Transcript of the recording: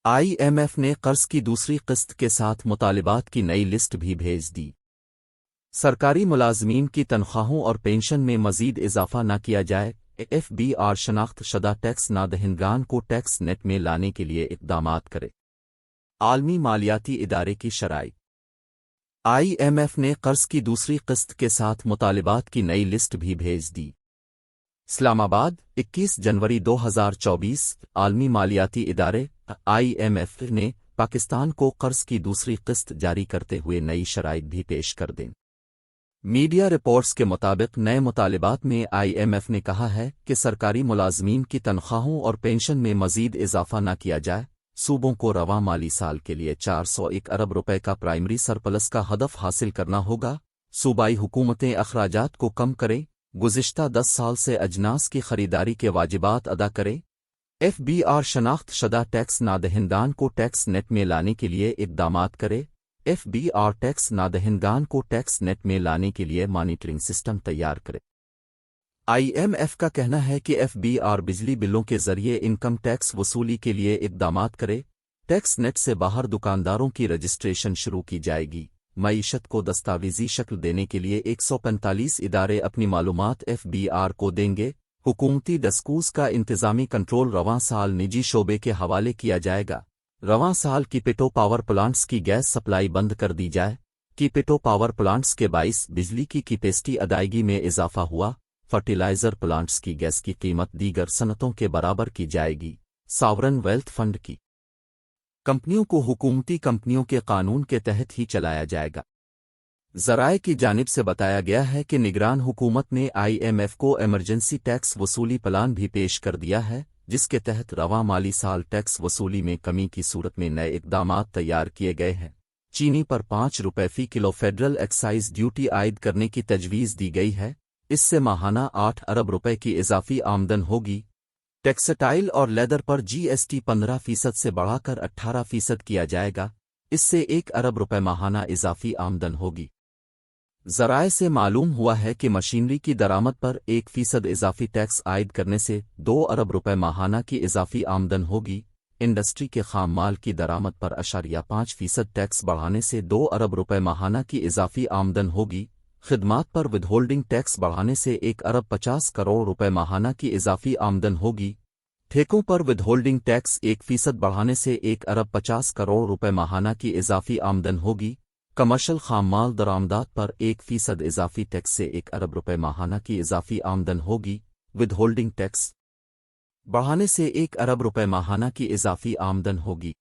IMF نے قرض کی دوسری قسط کے ساتھ مطالبات کی نئی لسٹ بھی بھیج دی۔ سرکاری ملازمین کی تنخواہوں اور پینشن میں مزید اضافہ نہ کیا جائے۔ FBR شناخت شدہ ٹیکس نادہندگان کو ٹیکس نیٹ میں لانے کے لیے اقدامات کرے۔ عالمی مالیاتی ادارے کی شرائط۔ IMF نے قرض کی دوسری قسط کے ساتھ مطالبات کی نئی لسٹ بھی بھیج دی۔ اسلام آباد، 21 جنوری 2024۔ عالمی مالیاتی ادارے IMF نے پاکستان کو قرض کی دوسری قسط جاری کرتے ہوئے نئی شرائط بھی پیش کر دیں۔ میڈیا رپورٹس کے مطابق نئے مطالبات میں IMF نے کہا ہے کہ سرکاری ملازمین کی تنخواہوں اور پینشن میں مزید اضافہ نہ کیا جائے۔ صوبوں کو رواں مالی سال کے لیے 401 ارب روپے کا پرائمری سرپلس کا ہدف حاصل کرنا ہوگا۔ صوبائی حکومتیں اخراجات کو کم کریں، گزشتہ 10 سال سے اجناس کی خریداری کے واجبات ادا کریں۔ FBR شناخت شدہ ٹیکس نادہندگان کو ٹیکس نیٹ میں لانے کے لیے اقدامات کرے۔ FBR ٹیکس نادہندگان کو ٹیکس نیٹ میں لانے کے لیے مانیٹرنگ سسٹم تیار کرے۔ IMF کا کہنا ہے کہ FBR بجلی بلوں کے ذریعے انکم ٹیکس وصولی کے لیے اقدامات کرے۔ ٹیکس نیٹ سے باہر دکانداروں کی رجسٹریشن شروع کی جائے گی۔ معیشت کو دستاویزی شکل دینے کے لیے 145 ادارے اپنی معلومات FBR کو دیں گے۔ حکومتی ڈسکوز کا انتظامی کنٹرول رواں سال نجی شعبے کے حوالے کیا جائے گا۔ رواں سال کیپیٹو پاور پلانٹس کی گیس سپلائی بند کر دی جائے۔ کیپیٹو پاور پلانٹس کے باعث بجلی کی کیپیسٹی ادائیگی میں اضافہ ہوا۔ فرٹیلائزر پلانٹس کی گیس کی قیمت دیگر صنعتوں کے برابر کی جائے گی۔ ساورن ویلتھ فنڈ کی کمپنیوں کو حکومتی کمپنیوں کے قانون کے تحت ہی چلایا جائے گا۔ ذرائع کی جانب سے بتایا گیا ہے کہ نگران حکومت نے IMF کو ایمرجنسی ٹیکس وصولی پلان بھی پیش کر دیا ہے، جس کے تحت رواں مالی سال ٹیکس وصولی میں کمی کی صورت میں نئے اقدامات تیار کیے گئے ہیں۔ چینی پر 5 روپے فی کلو فیڈرل ایکسائز ڈیوٹی عائد کرنے کی تجویز دی گئی ہے۔ اس سے ماہانہ 8 ارب روپے کی اضافی آمدن ہوگی۔ ٹیکسٹائل اور لیدر پر GST 15% سے بڑھا کر 18% کیا جائے گا۔ اس سے 1 ارب روپے ماہانہ اضافی آمدن ہوگی۔ ذرائع سے معلوم ہوا ہے کہ مشینری کی درآمد پر 1% اضافی ٹیکس عائد کرنے سے 2 ارب روپے ماہانہ کی اضافی آمدن ہوگی۔ انڈسٹری کے خام مال کی درآمد پر 5% ٹیکس بڑھانے سے 2 ارب روپے ماہانہ کی اضافی آمدن ہوگی۔ خدمات پر ود ہولڈنگ ٹیکس بڑھانے سے 1 ارب 50 کروڑ روپے ماہانہ کی اضافی آمدن ہوگی۔ ٹھیکوں پر ود ہولڈنگ ٹیکس 1% بڑھانے سے 1 ارب 50 کروڑ روپے ماہانہ کی اضافی آمدن ہوگی۔ کمرشل خام مال درآمدات پر 1% اضافی ٹیکس سے 1 ارب روپے ماہانہ کی اضافی آمدن ہوگی۔ ود ہولڈنگ ٹیکس بڑھانے سے 1 ارب روپے ماہانہ کی اضافی آمدن ہوگی۔